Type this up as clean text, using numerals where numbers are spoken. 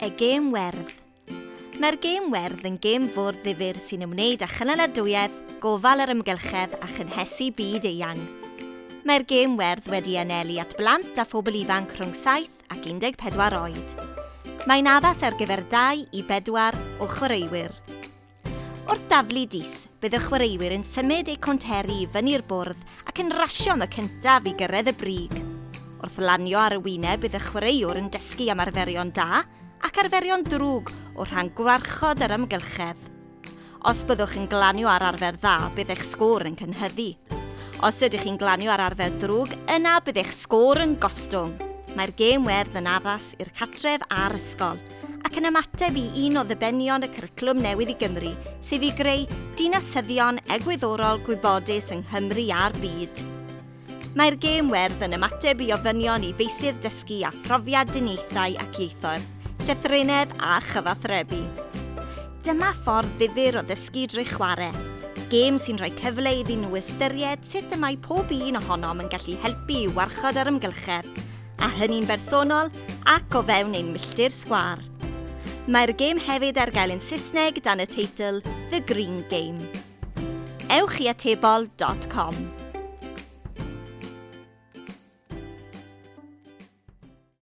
Y gêm werdd. Mae'r gêm werdd yn gêm fwrdd ddifyr sy'n ymwneud â chynaladwyedd, gofal yr ymgylchedd a chynhesu byd eang. Mae'r gêm werdd wedi anelu at blant a phobl ifanc rhwng 7 ac 14 oed. Mae'n addas ar gyfer 2 i 4 o chwaraewyr. Wrth daflu dis, bydd y chwaraewyr yn symud eu conteri i fyny'r bwrdd ac yn rasio am y cyntaf i gyrraedd y brig. Wrth lanio ar y wyneb, bydd y chwaraewr yn dysgu am arferion da ac arferion drwg o rhan gwarchod yr ymgylchedd. Os byddwch yn glanio ar arfer dda, bydd eich sgôr yn cynhyddu. Os ydych chi'n glanio ar arfer drwg, yna bydd eich sgôr yn gostwng. Mae'r gêm werdd yn addas i'r cartref a'r ysgol, ac yn ymateb i un o ddibenion y cwricwlwm newydd i Gymru, sef i greu dinasyddion egwyddorol gwybodus yng Nghymru a'r byd. Mae'r gêm werdd yn ymateb i ofynion i feisydd dysgu a phrofiad diniaethau ac ieithoedd, llythrennedd a chyfathrebu. Dyma ffordd ddifyr o ddysgu drwy chwarae. Gêm sy'n rhoi cyfle iddyn nhw ystyried sut y mae pob un ohonom yn gallu helpu i warchod yr ymgylchedd, a hynny'n bersonol ac o fewn ein milltir sgwâr. Mae'r gêm hefyd ar gael yn Saesneg dan y teitl The Green Game. Ewch i atebol.com.